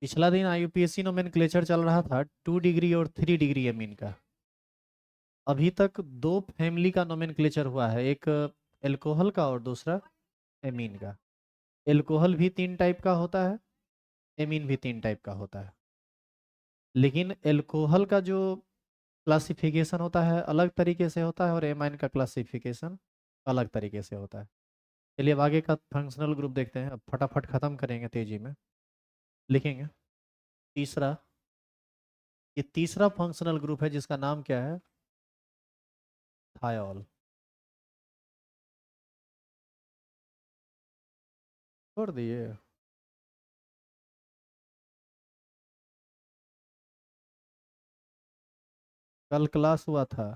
पिछला दिन IUPAC nomenclature चल रहा था 2 डिग्री और 3 डिग्री एमीन का। अभी तक दो फैमिली का नोमेनक्लेचर हुआ है, एक एल्कोहल का और दूसरा एमीन का। एल्कोहल भी 3 टाइप का होता है, एमीन भी 3 टाइप का होता है। लेकिन एल्कोहल का जो क्लासिफिकेशन होता है अलग तरीके से होता है और एमाइन का क्लासिफिकेशन अलग तरीके से होता है। चलिए अब आगे का फंक्शनल ग्रुप देखते हैं। अब फटाफट ख़त्म करेंगे तेजी में। लिखेंगे तीसरा। ये तीसरा फंक्शनल ग्रुप है जिसका नाम क्या है? थायोल। छोड़ दिए। कल क्लास हुआ था।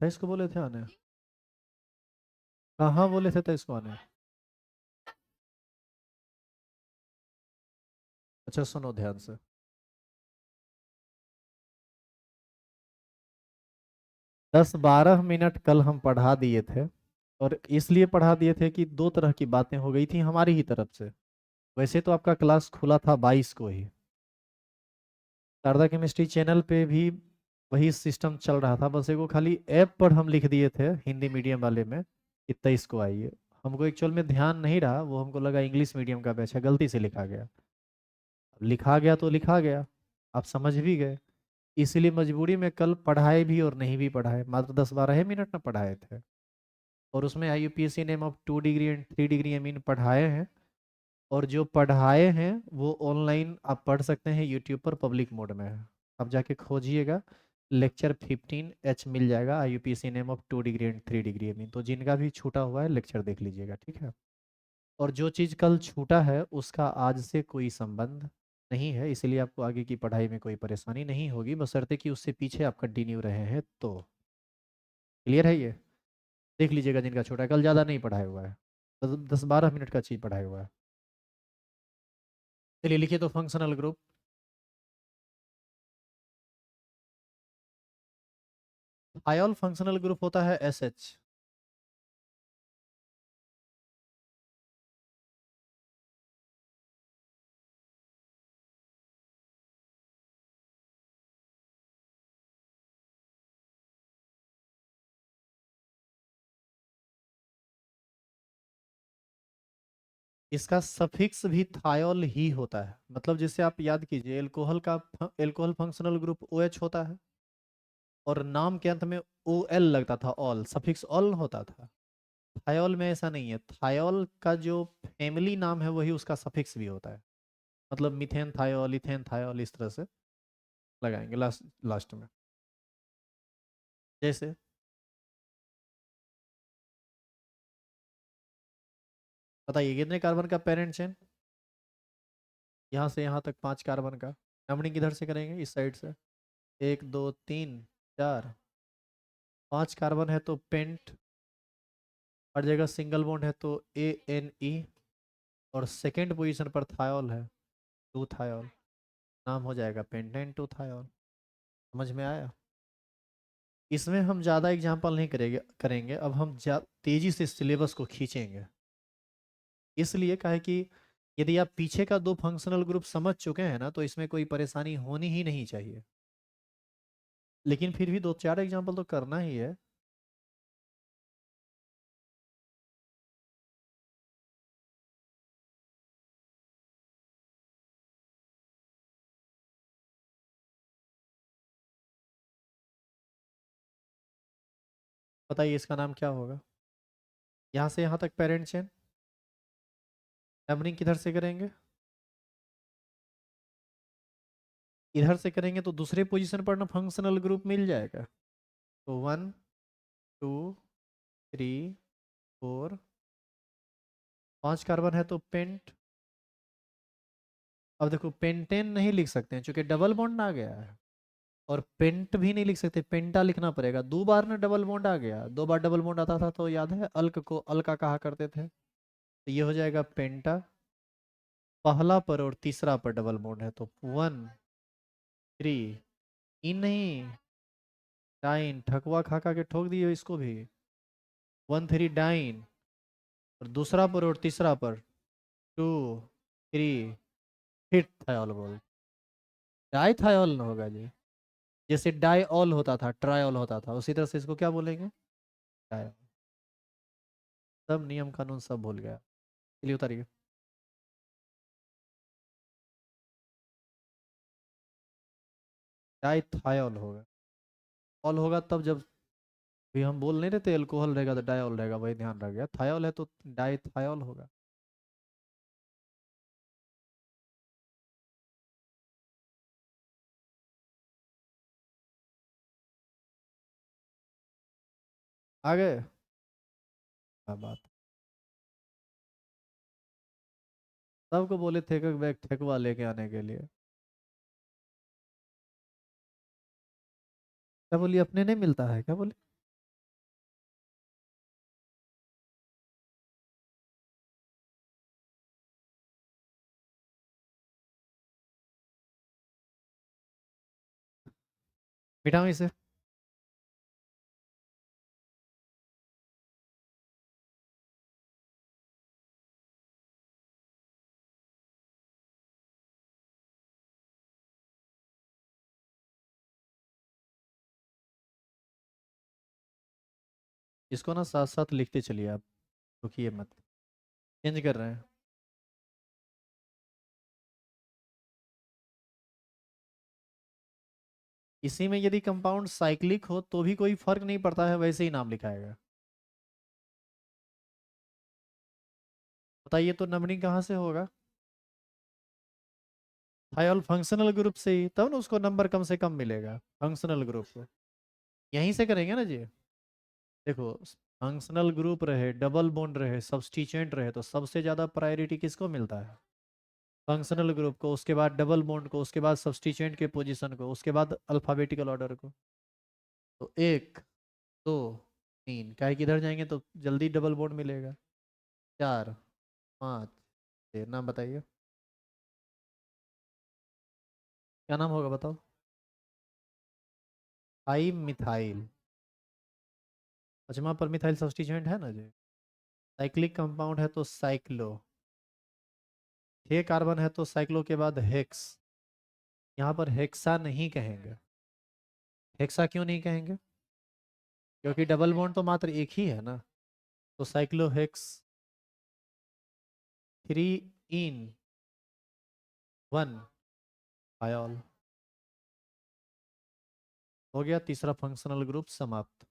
तेईस को बोले थे आने। कहाँ बोले थे तेईस को आने? अच्छा सुनो ध्यान से। 10-12 मिनट कल हम पढ़ा दिए थे, और इसलिए पढ़ा दिए थे कि दो तरह की बातें हो गई थी हमारी ही तरफ से। वैसे तो आपका क्लास खुला था 22 को ही। शारदा केमिस्ट्री चैनल पे भी वही सिस्टम चल रहा था, बस एगो खाली ऐप पर हम लिख दिए थे हिंदी मीडियम वाले में कि 23 को आइए। हमको एक्चुअल में ध्यान नहीं रहा, वो हमको लगा इंग्लिश मीडियम का बैच है, गलती से लिखा गया। अब लिखा गया तो लिखा गया, आप समझ भी गए। इसीलिए मजबूरी में कल पढ़ाए भी और नहीं भी पढ़ाए, मात्र 10-12 मिनट ना पढ़ाए थे। और उसमें IUPAC name of 2 degree and 3 degree amine पढ़ाए हैं। और जो पढ़ाए हैं वो ऑनलाइन आप पढ़ सकते हैं, यूट्यूब पर पब्लिक मोड में है। आप जाके खोजिएगा, लेक्चर 15H मिल जाएगा, IUPAC name of 2 degree and 3 degree amine. तो जिनका भी छूटा हुआ है लेक्चर देख लीजिएगा, ठीक है। और जो चीज़ कल छूटा है उसका आज से कोई संबंध नहीं है, इसलिए आपको आगे की पढ़ाई में कोई परेशानी नहीं होगी, बशर्ते कि उससे पीछे आप कंटिन्यू रहे हैं तो। क्लियर है ये? देख लीजिएगा जिनका छोटा है, कल ज़्यादा नहीं पढ़ाया हुआ है, 10-12 मिनट का चीज़ पढ़ाया हुआ है। चलिए लिखिए तो functional group. Thiol functional group होता है SH। इसका सफिक्स भी थायोल ही होता है, मतलब जैसे आप याद कीजिए एल्कोहल का एल्कोहल फंक्शनल ग्रुप OH होता है, और नाम के अंत में OL लगता था, ऑल सफिक्स ऑल होता था। थायोल में ऐसा नहीं है, थायोल का जो फैमिली नाम है वही उसका सफिक्स भी होता है। मतलब मिथेन थायोल, इथेन थायोल, इस तरह से लगाएंगे लास्ट लास्ट में। जैसे बताइए कितने कार्बन का पेरेंट चेन? यहाँ से यहाँ तक 5 कार्बन का। नंबरिंग किधर से करेंगे? इस साइड से। 1 2 3 4। 5 कार्बन है तो पेंट, हर जगह सिंगल बॉन्ड है तो ANE। और सेकेंड पोजीशन पर थायोल है, 2 थायोल। नाम हो जाएगा पेंटेन 2 थायोल। समझ में आया? इसमें हम ज़्यादा एग्जाम्पल नहीं करेंगे करेंगे अब हम तेज़ी से सिलेबस को खींचेंगे। इसलिए कहे कि यदि आप पीछे का दो फंक्शनल ग्रुप समझ चुके हैं ना, तो इसमें कोई परेशानी होनी ही नहीं चाहिए। लेकिन फिर भी 2-4 एग्जाम्पल तो करना ही है। बताइए इसका नाम क्या होगा? यहाँ से यहाँ तक पेरेंट चेन। नंबरिंग किधर से करेंगे? इधर से करेंगे तो दूसरे पोजीशन पर ना फंक्शनल ग्रुप मिल जाएगा। तो 1 2 3 4। 5 कार्बन है तो पेंट। अब देखो पेंटेन नहीं लिख सकते हैं क्योंकि डबल बॉन्ड आ गया है। और पेंट भी नहीं लिख सकते, पेंटा लिखना पड़ेगा। 2 बार ना डबल बॉन्ड आ गया, 2 बार डबल बॉन्ड आता था तो याद है अल्क को अल्का कहा करते थे। तो ये हो जाएगा पेंटा। पहला पर और तीसरा पर डबल बॉन्ड है तो 1 3। इन नहीं, डाइन, ठकुआ खा खा के ठोक दिए इसको भी। 1 3 डाइन। और दूसरा पर और तीसरा पर 2 3 फिर थायॉल बोल। डाई थायॉल ना होगा जी। जैसे डाईऑल होता था, ट्रायॉल होता था, उसी तरह से इसको क्या बोलेंगे? डाई। सब नियम कानून सब भूल गया। चलिए उतारिए। डाईथायॉल होगा। ऑल होगा तब जब भी हम बोल नहीं रहे थे एल्कोहल रहेगा तो डायऑल रहेगा, वही ध्यान रख गया। थायॉल है तो डाईथायॉल होगा। आगे क्या बात। सबको बोले थे कि बैग ठेकुआ लेके आने के लिए। क्या बोलिए? अपने नहीं मिलता है क्या बोले? मिटाओ इसे। इसको ना साथ साथ लिखते चलिए आप, रुकिए मत। चेंज कर रहे हैं। इसी में यदि कंपाउंड साइक्लिक हो तो भी कोई फर्क नहीं पड़ता है, वैसे ही नाम लिखाएगा। बताइए तो नंबरिंग कहाँ से होगा? थायॉल फंक्शनल ग्रुप से ही, तब ना उसको नंबर कम से कम मिलेगा फंक्शनल ग्रुप को। यहीं से करेंगे ना जी। देखो, फंक्शनल ग्रुप रहे, डबल बॉन्ड रहे, सब्स्टिट्यूएंट रहे, तो सबसे ज्यादा प्रायोरिटी किसको मिलता है? फंक्शनल ग्रुप को, उसके बाद डबल बॉन्ड को, उसके बाद सब्स्टिट्यूएंट के पोजीशन को, उसके बाद अल्फाबेटिकल ऑर्डर को। तो 1 2 3, क्या है कि इधर जाएंगे तो जल्दी डबल बॉन्ड मिलेगा। 4 5 6, नाम बताइए। क्या नाम होगा बताओ? हाई मिथाइल। अजमा पर मिथाइल सब्स्टिट्यूएंट है ना जी। साइक्लिक कंपाउंड है तो साइक्लो। 6 कार्बन है तो साइक्लो के बाद हेक्स। यहाँ पर हेक्सा नहीं कहेंगे। हेक्सा क्यों नहीं कहेंगे? क्योंकि डबल बॉन्ड तो मात्र एक ही है ना। तो साइक्लोहेक्स 3 in 1 आयोल। हो गया तीसरा फंक्शनल ग्रुप समाप्त।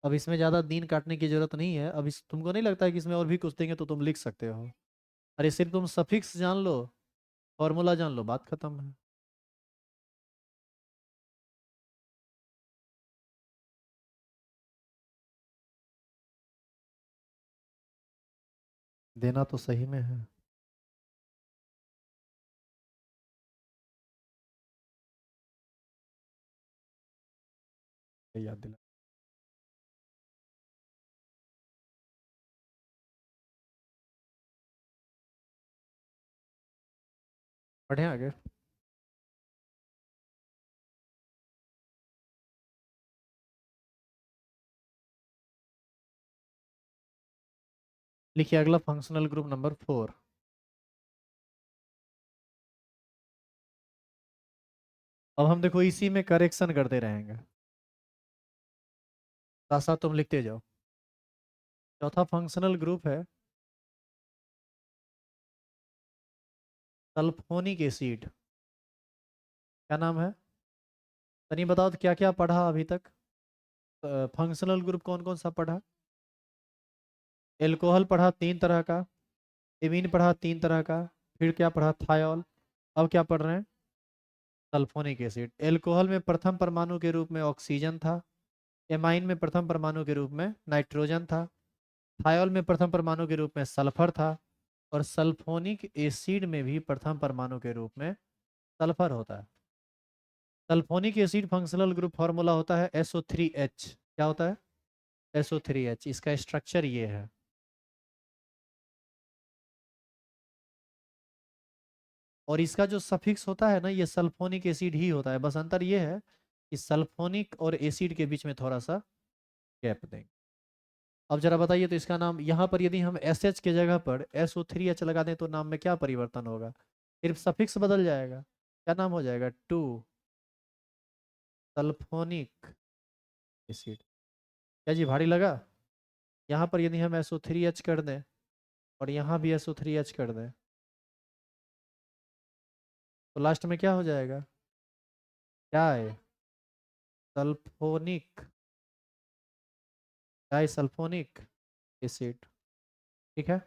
अब इसमें ज़्यादा दिन काटने की जरूरत नहीं है। अब इस तुमको नहीं लगता है कि इसमें और भी कुछ देंगे तो तुम लिख सकते हो? अरे सिर्फ तुम सफिक्स जान लो, फॉर्मूला जान लो, बात खत्म है। देना तो सही में है। ये याद दिला। पढ़े आगे। लिखिए अगला फंक्शनल ग्रुप नंबर 4। अब हम देखो इसी में करेक्शन करते रहेंगे, साथ साथ तुम लिखते जाओ। चौथा फंक्शनल ग्रुप है सल्फोनिक एसिड। क्या नाम है? तनी बताओ तो क्या क्या पढ़ा अभी तक? फंक्शनल ग्रुप कौन कौन सा पढ़ा? एल्कोहल पढ़ा 3 तरह का, एमीन पढ़ा 3 तरह का, फिर क्या पढ़ा? थायोल। अब क्या पढ़ रहे हैं? Sulphonic acid. एल्कोहल में प्रथम परमाणु के रूप में ऑक्सीजन था, एमाइन में प्रथम परमाणु के रूप में नाइट्रोजन था, थायोल में प्रथम परमाणु के रूप में सल्फर था, और सल्फोनिक एसिड में भी प्रथम परमाणु के रूप में सल्फर होता है। Sulphonic acid functional group formula होता है SO3H। क्या होता है? SO3H। इसका स्ट्रक्चर ये है। और इसका जो सफिक्स होता है ना, ये सल्फोनिक एसिड ही होता है। बस अंतर ये है कि सल्फोनिक और एसिड के बीच में थोड़ा सा गैप देंगे। अब जरा बताइए तो इसका नाम यहाँ पर यदि हम SH के जगह पर SO3H लगा दें तो नाम में क्या परिवर्तन होगा? सिर्फ सफिक्स बदल जाएगा। क्या नाम हो जाएगा? Two sulphonic acid. क्या जी भारी लगा? यहाँ पर यदि हम SO3H कर दें और यहाँ भी SO3H कर दें तो लास्ट में क्या हो जाएगा? क्या है? Sulphonic disulphonic acid. ठीक है।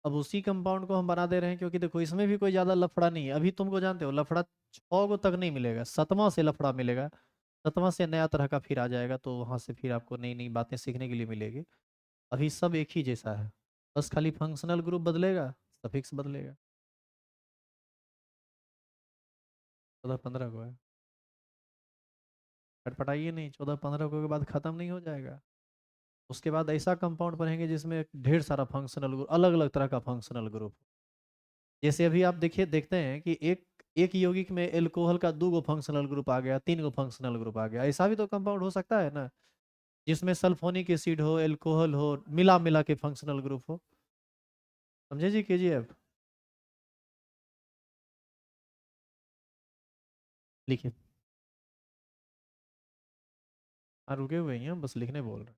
अब उसी कंपाउंड को हम बना दे रहे हैं क्योंकि देखो इसमें भी कोई ज्यादा लफड़ा नहीं है। अभी तुमको जानते हो लफड़ा 6 गो तक नहीं मिलेगा, 7वां से लफड़ा मिलेगा। 7वां से नया तरह का फिर आ जाएगा तो वहां से फिर आपको नई नई बातें सीखने के लिए मिलेगी। अभी सब एक ही जैसा है, बस खाली फंक्शनल ग्रुप बदलेगा, सफिक्स बदलेगा। 14-15 को है। खटपटाइए नहीं, 14-15 को के बाद खत्म नहीं हो जाएगा। उसके बाद ऐसा कंपाउंड बनेंगे जिसमें ढेर सारा फंक्शनल ग्रुप, अलग अलग तरह का फंक्शनल ग्रुप। जैसे अभी आप देखिए, देखते हैं कि एक एक यौगिक में एल्कोहल का 2 गो फंक्शनल ग्रुप आ गया, 3 गो फंक्शनल ग्रुप आ गया। ऐसा भी तो कंपाउंड हो सकता है ना, जिसमें सल्फोनिक एसिड हो, एल्कोहल हो, मिला मिला के फंक्शनल ग्रुप हो। समझे जी KGF? लिखिए। हाँ रुके हुए ही हैं, बस लिखने बोल रहे हैं।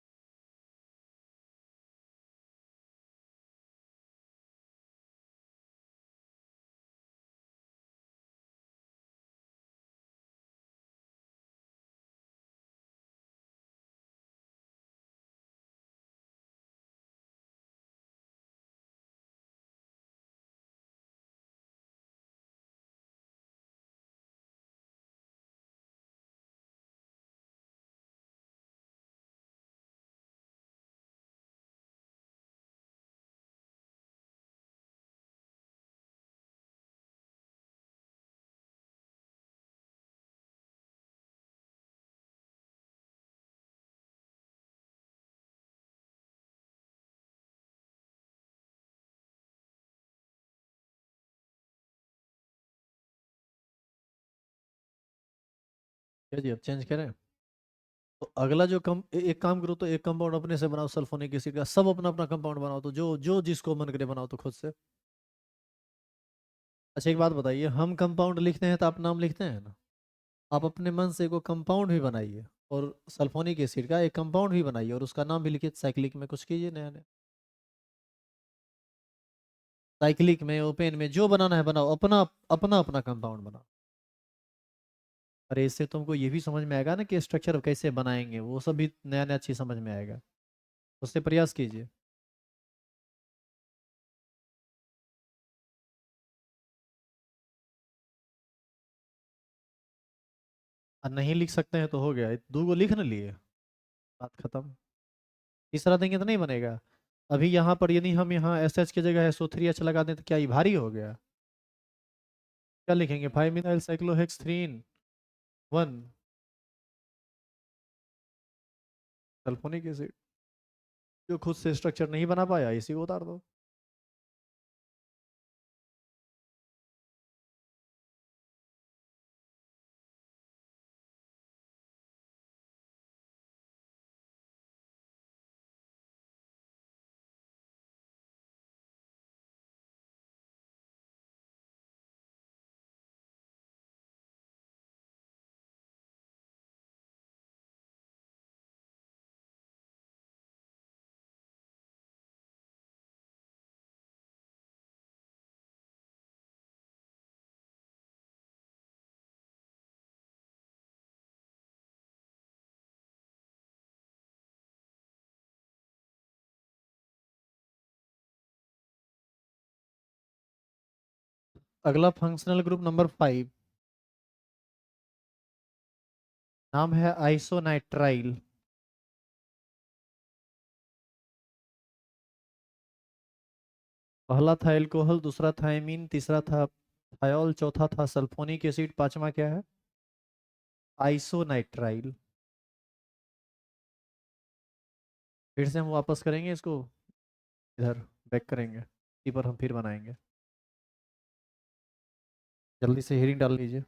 क्या जी अब चेंज करें? तो अगला जो एक काम करो, तो एक कंपाउंड अपने से बनाओ सल्फोनिक एसिड का, सब अपना अपना कंपाउंड बनाओ, तो जो जो जिसको मन करे बनाओ तो खुद से। अच्छा एक बात बताइए, हम कंपाउंड लिखते हैं तो आप नाम लिखते हैं ना? आप अपने मन से को कंपाउंड भी बनाइए और सल्फोनिक एसिड का एक कंपाउंड भी बनाइए और उसका नाम भी लिखिए, साइक्लिक में कुछ कीजिए नया नया। साइक्लिक में, ओपेन में, जो बनाना है बनाओ, अपना अपना अपना कंपाउंड बनाओ। अरे इससे तुमको ये भी समझ में आएगा ना कि स्ट्रक्चर कैसे बनाएंगे, वो सब भी नया नया चीज समझ में आएगा। उससे प्रयास कीजिए। और नहीं लिख सकते हैं तो हो गया, 2 गो लिख न लिए, बात खत्म। तीसरा देंगे तो नहीं बनेगा। अभी यहाँ पर यदि हम यहाँ SH की जगह SO3H लगा दें तो क्या ये भारी हो गया? क्या लिखेंगे? 5-मिथाइल साइक्लोहेक्सथ्रीन 1 सल्फोनिक एसिड। जो खुद से स्ट्रक्चर नहीं बना पाया इसी को उतार दो। अगला फंक्शनल ग्रुप नंबर 5, नाम है आइसोनाइट्राइल। पहला था एल्कोहल, दूसरा था एमीन, तीसरा था थायोल चौथा था, सल्फोनिक एसिड पांचवा क्या है? आइसोनाइट्राइल। फिर से हम वापस करेंगे इसको, इधर बैक करेंगे, इसी पर हम फिर बनाएंगे। जल्दी से हेडिंग डाल लीजिए।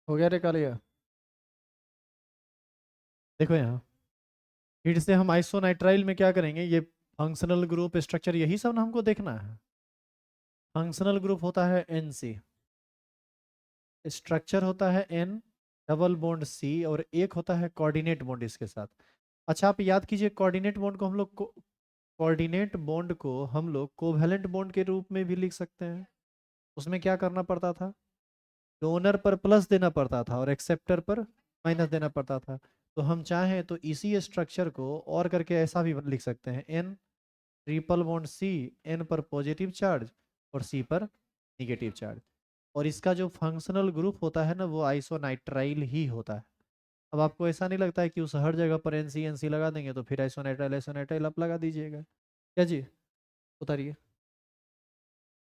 हो गया रे कालिया? देखो यहाँ, फिर से हम आइसोनाइट्राइल में क्या करेंगे, ये फंक्शनल ग्रुप स्ट्रक्चर यही सब ना हमको देखना है। फंक्शनल ग्रुप होता है NC, स्ट्रक्चर होता है N, डबल बॉन्ड C, और एक होता है कोऑर्डिनेट बॉन्ड इसके साथ। अच्छा आप याद कीजिए, कोऑर्डिनेट बॉन्ड को हम लोग कोवैलेंट बॉन्ड के रूप में भी लिख सकते हैं। उसमें क्या करना पड़ता था, डोनर पर प्लस देना पड़ता था और एक्सेप्टर पर माइनस देना पड़ता था। तो हम चाहें तो इसी स्ट्रक्चर को और करके ऐसा भी लिख सकते हैं, N triple bond C, N पर पॉजिटिव चार्ज और C पर निगेटिव चार्ज। और इसका जो फंक्शनल ग्रुप होता है ना, वो आइसोनाइट्राइल ही होता है। अब आपको ऐसा नहीं लगता है कि उस हर जगह पर NC लगा देंगे तो फिर आइसोनाइट्राइल आइसोनाइट्राइल आप लगा दीजिएगा क्या जी? उतारिए,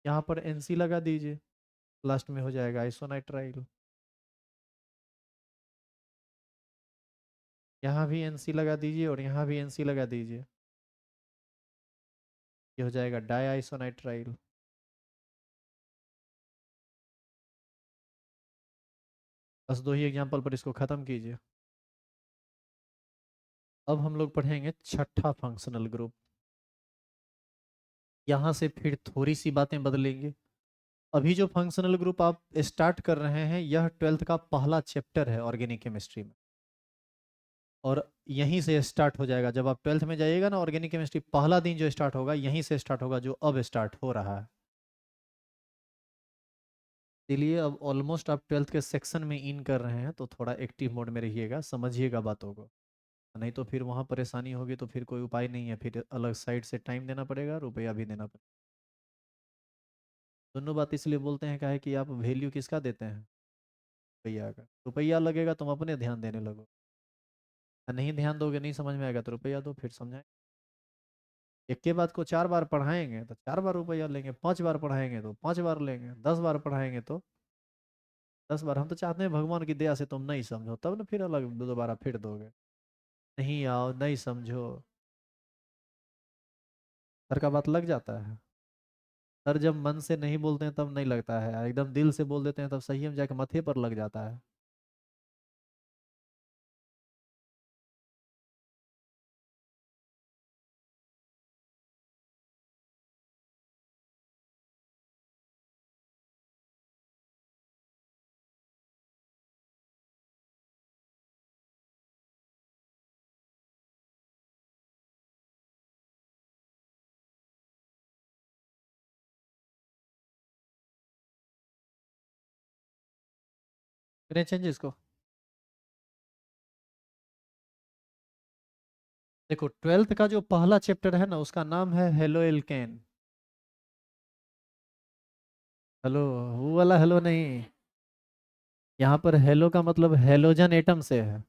यहाँ पर NC लगा दीजिए, लास्ट में हो जाएगा आइसोनाइट्राइल। यहाँ भी NC लगा दीजिए और यहाँ भी NC लगा दीजिए, ये हो जाएगा डाई आइसोनाइट्राइल। बस दो ही एग्जाम्पल पर इसको खत्म कीजिए। अब हम लोग पढ़ेंगे छठा फंक्शनल ग्रुप। यहाँ से फिर थोड़ी सी बातें बदलेंगे। अभी जो फंक्शनल ग्रुप आप स्टार्ट कर रहे हैं, यह 12th का पहला चैप्टर है ऑर्गेनिक केमिस्ट्री में, और यहीं से स्टार्ट हो जाएगा। जब आप 12th में जाइएगा ना, ऑर्गेनिक केमिस्ट्री पहला दिन जो स्टार्ट होगा यहीं से स्टार्ट होगा, जो अब स्टार्ट हो रहा है। इसलिए अब ऑलमोस्ट आप 12th के सेक्शन में इन कर रहे हैं, तो थोड़ा एक्टिव मोड में रहिएगा, समझिएगा बातों को। नहीं तो फिर वहाँ परेशानी होगी, तो फिर कोई उपाय नहीं है, फिर अलग साइड से टाइम देना पड़ेगा, रुपया भी देना पड़ेगा। दोनों बात इसलिए बोलते हैं, क्या है कि आप वैल्यू किसका देते हैं, रुपया का। रुपया लगेगा तुम अपने ध्यान देने लगो, नहीं ध्यान दोगे, नहीं समझ में आएगा तो रुपया दो, फिर समझाएं। एक के बात को 4 बार पढ़ाएंगे तो 4 बार रुपया लेंगे, 5 बार पढ़ाएंगे तो 5 बार लेंगे, 10 बार पढ़ाएंगे तो 10 बार। हम तो चाहते हैं भगवान की दया से तुम नहीं समझो, तब ना फिर अलग दोबारा फिर दोगे। नहीं आओ, नहीं समझो, सर का बात लग जाता है। सर जब मन से नहीं बोलते हैं तब नहीं लगता है, एकदम दिल से बोल देते हैं तब सही में जाके माथे पर लग जाता है। करें चेंज इसको। देखो 12th का जो पहला चैप्टर है ना, उसका नाम है हेलो एल्केन। हेलो, वो वाला हेलो नहीं, यहाँ पर हेलो का मतलब हेलोजन एटम से है।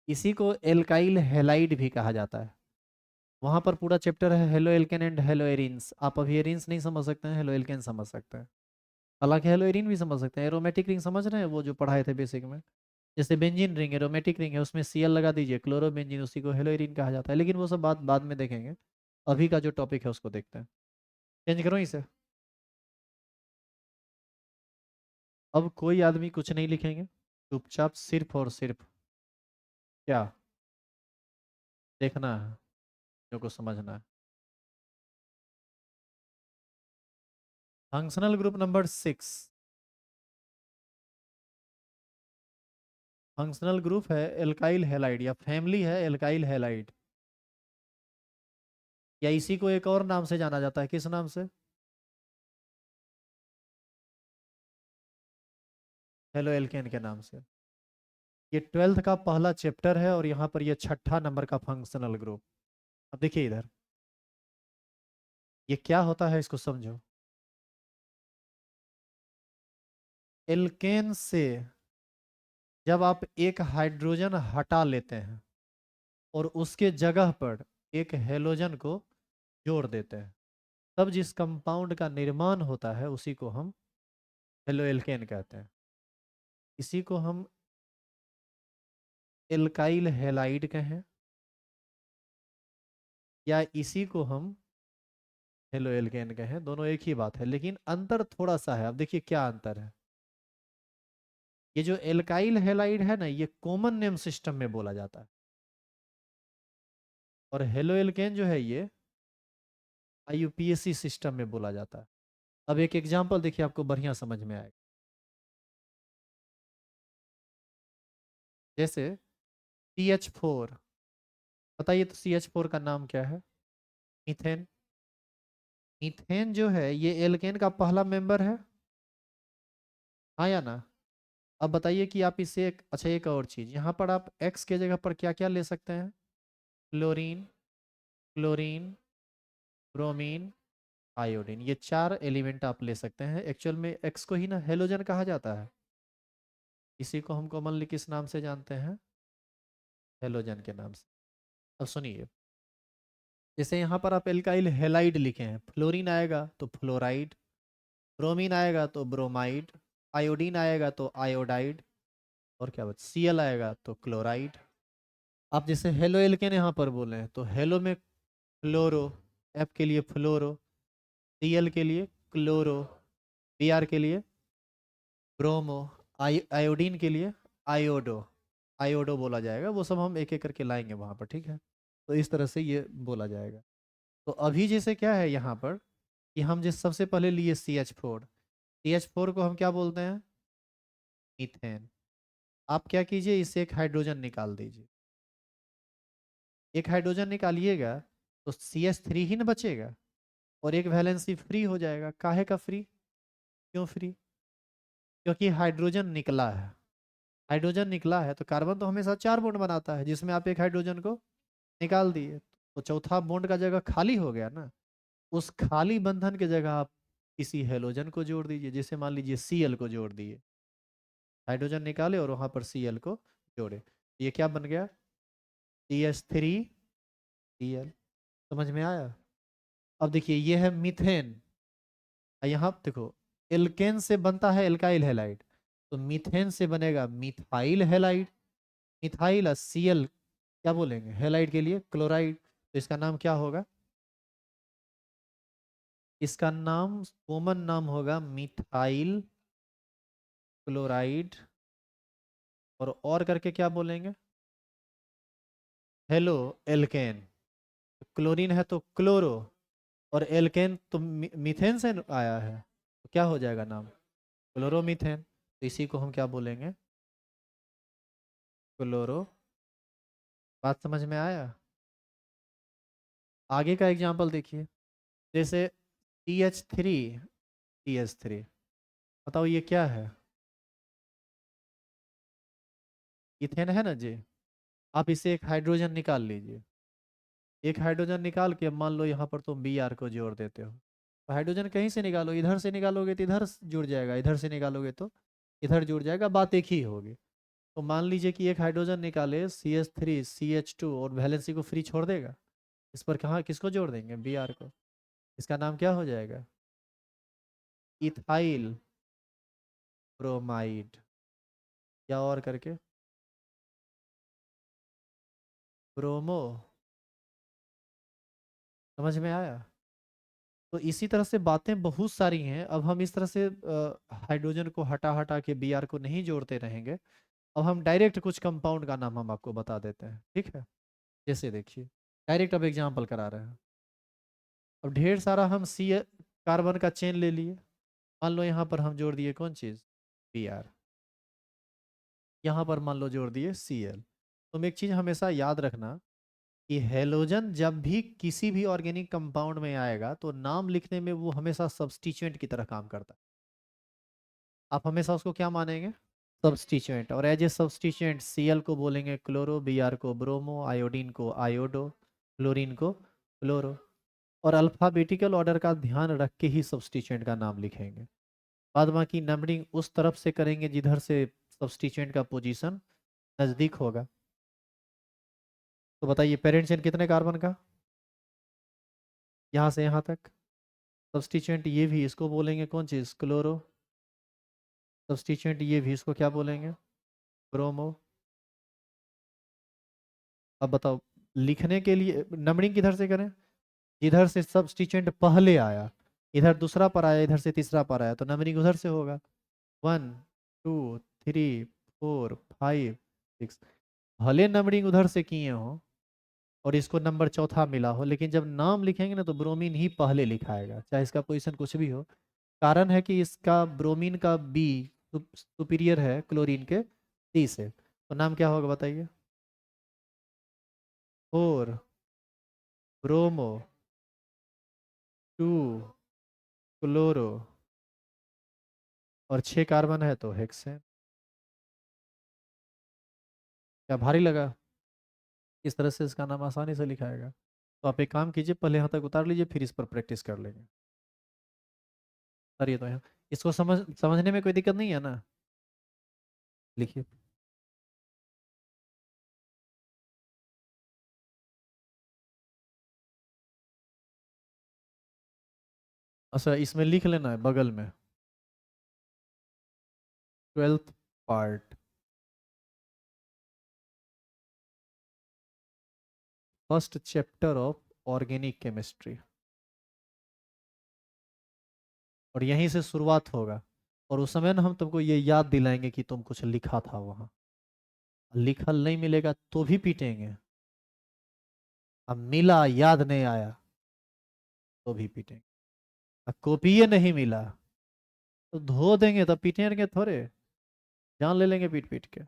इसी को एल्काइल हेलाइड भी कहा जाता है। वहां पर पूरा चैप्टर है halo alkane and hello arenes. आप अभी एरिन्स नहीं समझ सकते हैं, हेलो एल्केन समझ सकते हैं। हालांकि हेलो एरिन भी समझ सकते हैं। एरोमेटिक रिंग समझ रहे हैं, वो जो पढ़ाए थे बेसिक में, जैसे बेंजीन रिंग एरोमेटिक रिंग है, उसमें Cl लगा दीजिए, क्लोरोबेंजीन, उसी को हेलो एरिन कहा जाता है। लेकिन वो सब बात बाद में देखेंगे, अभी का जो टॉपिक है उसको देखते हैं। चेंज करो इसे। अब कोई आदमी कुछ नहीं लिखेंगे, चुपचाप सिर्फ और सिर्फ क्या देखना है, जो को समझना है। Functional group number 6, functional group है एल्काइल हैलाइड या फैमिली है एल्काइल हैलाइड, या इसी को एक और नाम से जाना जाता है, किस नाम से? हेलो एल्केन के नाम से। ये 12th का पहला चैप्टर है और यहाँ पर ये 6ठा नंबर का फंक्शनल ग्रुप। अब देखिए इधर, ये क्या होता है इसको समझो। एल्केन से जब आप एक हाइड्रोजन हटा लेते हैं और उसके जगह पर एक हेलोजन को जोड़ देते हैं, तब जिस कंपाउंड का निर्माण होता है उसी को हम हेलो एल्केन कहते हैं। इसी को हम एल्काइल हैलाइड कहें या इसी को हम हेलो एल्केन कहें, दोनों एक ही बात है, लेकिन अंतर थोड़ा सा है। अब देखिए क्या अंतर है। ये जो एल्काइल हैलाइड है ना, ये कॉमन नेम सिस्टम में बोला जाता है, और हेलो एल्केन जो है ये आईयूपीएसी सिस्टम में बोला जाता है। अब एक एग्जांपल देखिए, आपको बढ़िया समझ में आएगा। जैसे CH4, बताइए तो CH4 का नाम क्या है? मीथेन। मीथेन जो है ये एल्केन का पहला मेंबर है, हाँ या ना? अब बताइए कि आप इसे अच्छा एक और चीज, यहाँ पर आप X के जगह पर क्या क्या ले सकते हैं? क्लोरीन, क्लोरीन, ब्रोमीन, आयोडीन, ये चार एलिमेंट आप ले सकते हैं। एक्चुअल में X को ही ना हेलोजन कहा जाता है, इसी को हम कॉमनली किस नाम से जानते हैं? हेलोजन के नाम से। अब सुनिए, जैसे यहाँ पर आप एल्काइल हैलाइड लिखे हैं, फ्लोरीन आएगा तो फ्लोराइड, ब्रोमीन आएगा तो ब्रोमाइड, आयोडीन आएगा तो आयोडाइड, और क्या बच Cl आएगा तो क्लोराइड। आप जैसे हेलो एल्केन यहाँ पर बोले हैं तो हेलो में क्लोरो, F के लिए फ्लोरो, Cl के लिए क्लोरो, Br के लिए ब्रोमो, आयोडीन के लिए आयोडो, आयोडो बोला जाएगा। वो सब हम एक एक करके लाएंगे वहाँ पर, ठीक है? तो इस तरह से ये बोला जाएगा। तो अभी जैसे क्या है यहाँ पर कि हम जिस सबसे पहले लिए CH4, CH4 को हम क्या बोलते हैं? मीथेन। आप क्या कीजिए, इससे एक हाइड्रोजन निकाल दीजिए। एक हाइड्रोजन निकालिएगा तो CH3 ही ना बचेगा, और एक वैलेंसी फ्री हो जाएगा। काहे का फ्री? क्यों फ्री? क्योंकि हाइड्रोजन निकला है। हाइड्रोजन निकला है तो कार्बन तो हमेशा 4 बॉन्ड बनाता है, जिसमें आप एक हाइड्रोजन को निकाल दिए तो चौथा बॉन्ड का जगह खाली हो गया ना। उस खाली बंधन के जगह आप किसी हेलोजन को जोड़ दीजिए, जैसे मान लीजिए Cl को जोड़ दिए, हाइड्रोजन निकाले और वहां पर Cl को जोड़े, ये क्या बन गया? CH3Cl। समझ में आया? अब देखिए ये है मीथेन, यहाँ देखो, एल्केन से बनता है एल्काइल हैलाइड, तो मीथेन से बनेगा मिथाइल हैलाइड। मिथाइल Cl क्या बोलेंगे हैलाइड के लिए? क्लोराइड। तो इसका नाम क्या होगा? इसका नाम कॉमन नाम होगा मिथाइल क्लोराइड, और करके क्या बोलेंगे? Halo alkane. क्लोरीन है तो क्लोरो, और एल्केन तो मीथेन से आया है, तो क्या हो जाएगा नाम? क्लोरोमीथेन। तो इसी को हम क्या बोलेंगे? क्लोरो। बात समझ में आया? आगे का एग्जाम्पल देखिए, जैसे CH3, बताओ ये क्या है? इथेन है ना जी। आप इसे एक हाइड्रोजन निकाल लीजिए। एक हाइड्रोजन निकाल के मान लो यहाँ पर तुम Br को जोड़ देते हो, तो हाइड्रोजन कहीं से निकालो, इधर से निकालोगे तो इधर जुड़ जाएगा, इधर से निकालोगे तो इधर जुड़ जाएगा, बात एक ही होगी। तो मान लीजिए कि एक हाइड्रोजन निकाले CH3CH2 और वैलेंसी को फ्री छोड़ देगा, इस पर कहाँ किसको जोड़ देंगे? Br को। इसका नाम क्या हो जाएगा? इथाइल ब्रोमाइड, या और करके ब्रोमो। समझ में आया? तो इसी तरह से बातें बहुत सारी हैं। अब हम इस तरह से हाइड्रोजन को हटा हटा के Br को नहीं जोड़ते रहेंगे। अब हम डायरेक्ट कुछ कंपाउंड का नाम हम आपको बता देते हैं, ठीक है? जैसे देखिए, डायरेक्ट अब एग्जांपल करा रहे हैं। अब ढेर सारा हम सी कार्बन का चेन ले लिए, मान लो यहाँ पर हम जोड़ दिए कौन चीज़? Br। यहाँ पर मान लो जोड़ दिए Cl। तुम एक चीज हमेशा याद रखना कि हेलोजन जब भी किसी भी ऑर्गेनिक कंपाउंड में आएगा तो नाम लिखने में वो हमेशा सब्स्टिट्यूएंट की तरह काम करता है। आप हमेशा उसको क्या मानेंगे? सब्स्टिट्यूएंट। और एज ए सब्स्टिट्यूएंट Cl को बोलेंगे क्लोरो, Br को ब्रोमो, आयोडीन को आयोडो, क्लोरीन को क्लोरो। और अल्फाबेटिकल ऑर्डर का ध्यान रख के ही सब्स्टिट्यूएंट का नाम लिखेंगे। बाद बाकी नंबरिंग उस तरफ से करेंगे जिधर से सब्स्टिट्यूएंट का पोजीशन नजदीक होगा। तो बताइए पेरेंट चेन कितने कार्बन का? यहाँ से यहाँ तक। सब्स्टिट्यूएंट ये भी, इसको बोलेंगे कौन चीज? क्लोरो। सब्स्टिट्यूएंट ये भी, इसको क्या बोलेंगे? ब्रोमो। अब बताओ, लिखने के लिए नंबरिंग किधर से करें? जिधर से सब्स्टिट्यूएंट पहले आया, इधर दूसरा पर आया, इधर से तीसरा पर आया, तो नंबरिंग उधर से होगा। 1 2 3 4 5 6। भले नंबरिंग उधर से किए हो और इसको नंबर चौथा मिला हो, लेकिन जब नाम लिखेंगे ना तो ब्रोमीन ही पहले लिखाएगा, चाहे इसका पोजीशन कुछ भी हो। कारण है कि इसका ब्रोमीन का बी सुपीरियर है क्लोरीन के सी से। तो नाम क्या होगा बताइए? 4 ब्रोमो, 2 क्लोरो, और 6 कार्बन है तो हेक्सेन। क्या भारी लगा? इस तरह से इसका नाम आसानी से लिखाएगा। तो आप एक काम कीजिए, पहले यहाँ तक उतार लीजिए, फिर इस पर प्रैक्टिस कर लेंगे। उतारिए तो यहाँ। इसको समझने में कोई दिक्कत नहीं है ना? लिखिए। अच्छा, इसमें लिख लेना है बगल में 12th part, first chapter of organic chemistry. और यहीं से शुरुआत होगा। और उस समय ना हम तुमको ये याद दिलाएंगे कि तुम कुछ लिखा था वहां। लिखल नहीं मिलेगा तो भी पीटेंगे। अब मिला याद नहीं आया तो भी पीटेंगे। अब कॉपी नहीं मिला तो धो देंगे, तब पीटेंगे थोड़े। जान ले लेंगे पीट पीट के।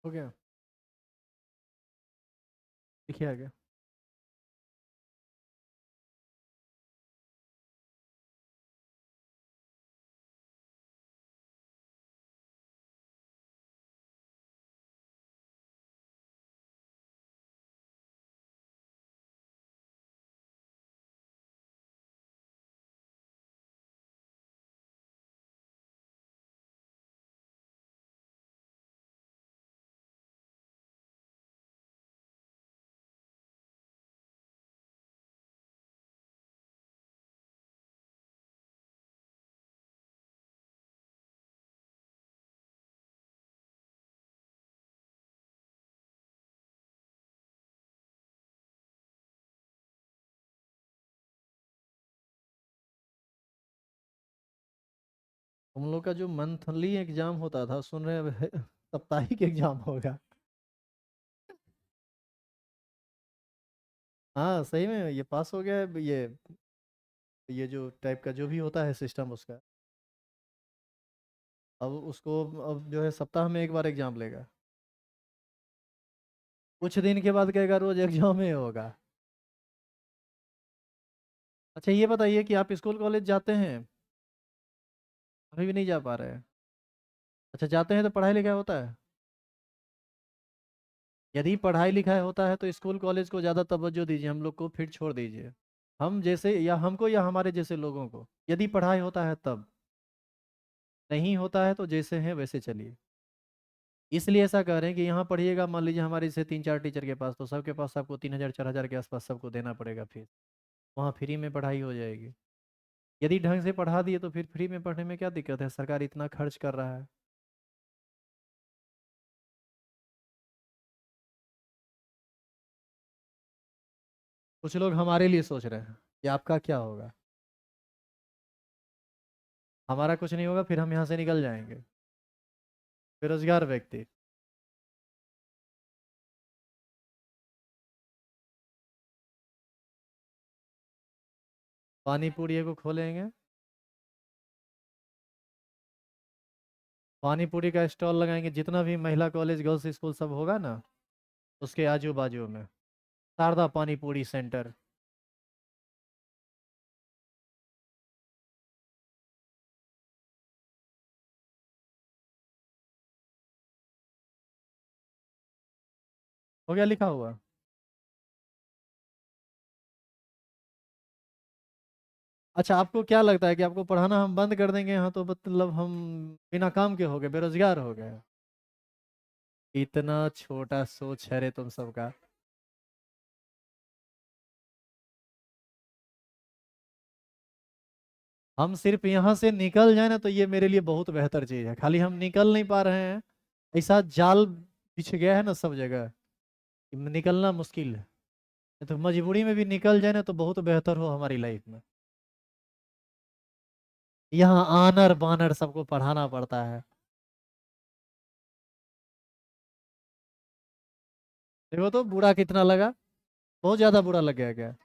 हो गया, लिखिए आगे। हम लोग का जो मंथली एग्जाम होता था, सुन रहे हैं अब साप्ताहिक एग्जाम होगा। हाँ सही में ये पास हो गया है, ये जो टाइप का जो भी होता है सिस्टम उसका, अब उसको अब जो है सप्ताह में एक बार एग्जाम लेगा। कुछ दिन के बाद कहेगा रोज एग्जाम ही होगा। अच्छा ये बताइए कि आप स्कूल कॉलेज जाते हैं? अभी भी नहीं जा पा रहे हैं? अच्छा जाते हैं तो पढ़ाई लिखाई होता है? यदि पढ़ाई लिखाई होता है तो स्कूल कॉलेज को ज़्यादा तवज्जो दीजिए, हम लोग को फिर छोड़ दीजिए। हम जैसे या हमको या हमारे जैसे लोगों को, यदि पढ़ाई होता है तब, नहीं होता है तो जैसे हैं वैसे चलिए। इसलिए ऐसा कह रहे हैं कि यहाँ पढ़िएगा, मान लीजिए हमारे जैसे 3 4 टीचर के पास, तो सबके पास आपको 3,000 4,000 के आसपास सबको देना पड़ेगा फीस। वहाँ फ्री में पढ़ाई हो जाएगी। यदि ढंग से पढ़ा दिए तो फिर फ्री में पढ़ने में क्या दिक्कत है, सरकार इतना खर्च कर रहा है। कुछ लोग हमारे लिए सोच रहे हैं कि आपका क्या होगा। हमारा कुछ नहीं होगा, फिर हम यहाँ से निकल जाएंगे बेरोजगार व्यक्ति। पानी पूरी को खोलेंगे, पानी पूरी का स्टॉल लगाएंगे, जितना भी महिला कॉलेज गर्ल्स स्कूल सब होगा ना, उसके आजू बाजू में शारदा पानी पूरी सेंटर। हो गया लिखा हुआ। अच्छा आपको क्या लगता है कि आपको पढ़ाना हम बंद कर देंगे यहाँ तो मतलब हम बिना काम के हो गए, बेरोजगार हो गए? इतना छोटा सोच है रे तुम सबका। हम सिर्फ यहाँ से निकल जाए ना तो ये मेरे लिए बहुत बेहतर चीज है, खाली हम निकल नहीं पा रहे हैं। ऐसा जाल बिछ गया है ना सब जगह कि निकलना मुश्किल है। तो मजबूरी में भी निकल जाए ना तो बहुत बेहतर हो हमारी लाइफ में। यहाँ आनर बानर सबको पढ़ाना पड़ता है। देखो तो बुरा कितना लगा, बहुत ज्यादा बुरा लग गया क्या?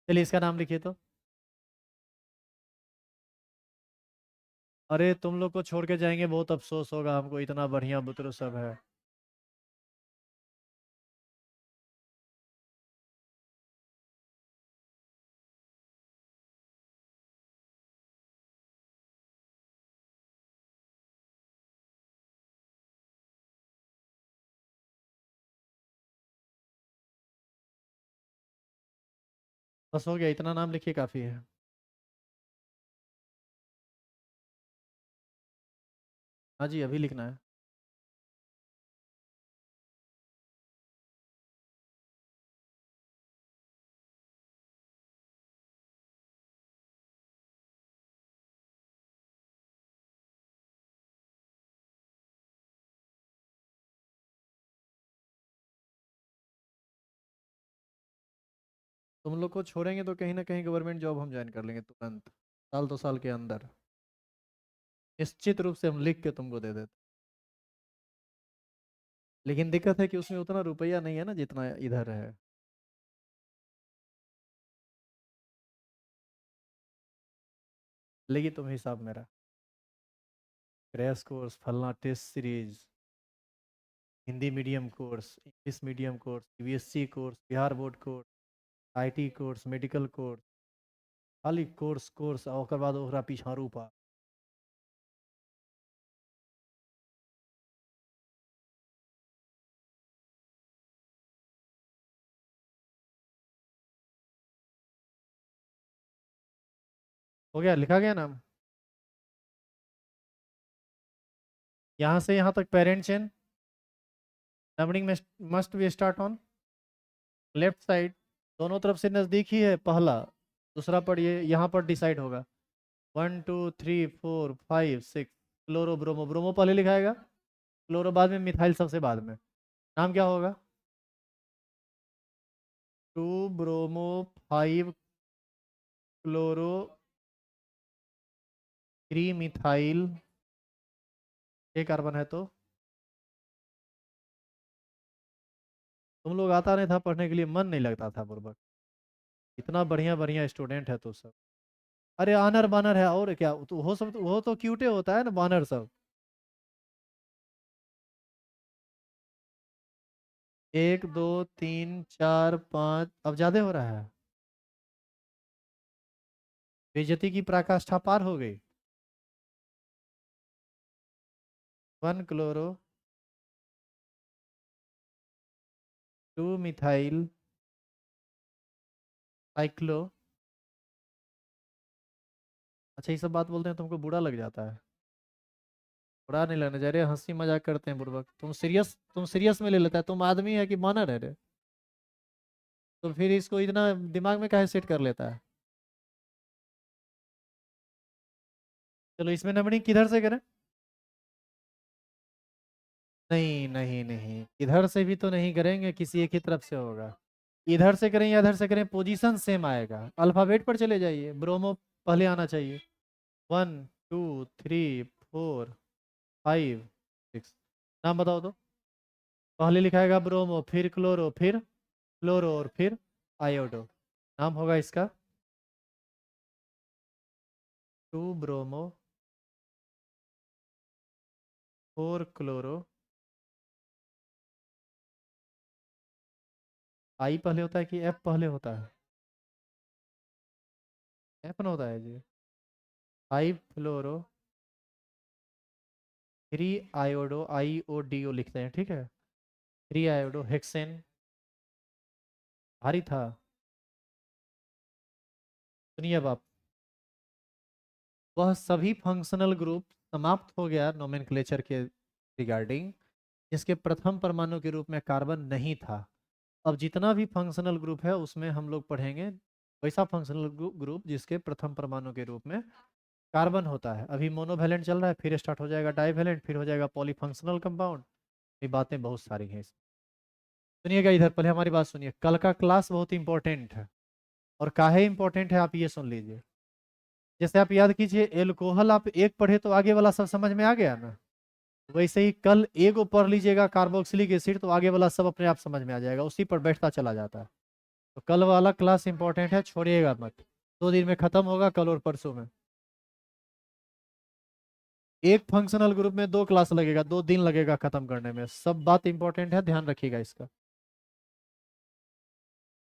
चलिए इसका नाम लिखिए तो। अरे तुम लोग को छोड़ के जाएंगे, बहुत अफसोस होगा हमको, इतना बढ़िया बुतरू सब है। बस हो गया, इतना नाम लिखिए काफी है। हाँ जी अभी लिखना है। तुम लोग को छोड़ेंगे तो कहीं ना कहीं गवर्नमेंट जॉब हम ज्वाइन कर लेंगे तुरंत, साल 2 साल के अंदर। निश्चित रूप से हम लिख के तुमको दे देते। लेकिन दिक्कत है कि उसमें उतना रुपया नहीं है ना जितना इधर है। लेकिन तुम हिसाब मेरा। क्रैश कोर्स, फलना test series, Hindi medium course, English medium course, CBSE course, Bihar board course, IT course, medical course, खाली कोर्स कोर्स और ओकर बाद ओकरा पिछारू पा। हो गया, लिखा गया नाम। यहाँ से यहाँ तक parent chain, numbering must be start on left side, दोनों तरफ से नज़दीक ही है पहला, दूसरा पर ये यहाँ पर डिसाइड होगा। 1 2 3 4 5 6, क्लोरो ब्रोमो, ब्रोमो पहले लिखाएगा, क्लोरो बाद में, मिथाइल सबसे बाद में। नाम क्या होगा? 2 ब्रोमो 5 क्लोरो 3 मिथाइल, ये कार्बन है। तो तुम लोग आता नहीं था पढ़ने के लिए, मन नहीं लगता था बुर्बक, इतना बढ़िया बढ़िया स्टूडेंट है तो सब। अरे आनर बानर है और क्या, तो वो सब वो तो क्यूटे होता है ना बानर सब। 1 2 3 4 5, अब ज्यादा हो रहा है। बेइज्जती की पराकाष्ठा पार हो गई। 1 क्लोरो 2 मिथाइल साइक्लो। अच्छा ये सब बात बोलते हैं तुमको बुरा लग जाता है? बुरा नहीं लगना चाहिए, हंसी मजाक करते हैं बुर्बक, तुम सीरियस में ले लेता है, तुम आदमी है कि बानर है रे? तो फिर इसको इतना दिमाग में काहे सेट कर लेता है? चलो इसमें नंबरिंग किधर से करें? नहीं नहीं नहीं, इधर से भी तो नहीं करेंगे, किसी एक ही तरफ से होगा। इधर से करें या इधर से करें, पोजीशन सेम आएगा। अल्फाबेट पर चले जाइए, ब्रोमो पहले आना चाहिए। 1 2 3 4 5 6। नाम बताओ तो। पहले लिखाएगा ब्रोमो, फिर क्लोरो, फिर फ्लोरो और फिर आयोडो। नाम होगा इसका 2 ब्रोमो 4 क्लोरो। आई पहले होता है कि एफ पहले होता है? एफ ना होता है जी। 5 फ्लोरो 3 आयोडो, आई ओ डी ओ लिखते हैं, ठीक है। 3 आयोडो हेक्सेन। भारी था। सुनिए अब आप, वह सभी फंक्शनल ग्रुप समाप्त हो गया नोमेनक्लेचर के रिगार्डिंग जिसके प्रथम परमाणु के रूप में कार्बन नहीं था। अब जितना भी फंक्शनल ग्रुप है उसमें हम लोग पढ़ेंगे वैसा फंक्शनल ग्रुप जिसके प्रथम परमाणु के रूप में कार्बन होता है। अभी मोनोवैलेंट चल रहा है, फिर स्टार्ट हो जाएगा डाइवैलेंट, फिर हो जाएगा पॉलीफंक्शनल कंपाउंड। ये बातें बहुत सारी हैं इसमें। सुनिएगा इधर, पहले हमारी बात सुनिए, कल का क्लास बहुत इंपॉर्टेंट है। और काहे इंपॉर्टेंट है आप ये सुन लीजिए। जैसे आप याद कीजिए एल्कोहल आप एक पढ़े तो आगे वाला सब समझ में आ गया ना, वैसे ही कल एगो पढ़ लीजिएगा कार्बोक्सिलिक एसिड तो आगे वाला सब अपने आप समझ में आ जाएगा, उसी पर बैठता चला जाता है। तो कल वाला क्लास इंपॉर्टेंट है, छोड़िएगा मत। 2 दिन में खत्म होगा, कल और परसों में। एक फंक्शनल ग्रुप में 2 क्लास लगेगा, 2 दिन लगेगा खत्म करने में, सब बात इंपॉर्टेंट है, ध्यान रखिएगा इसका।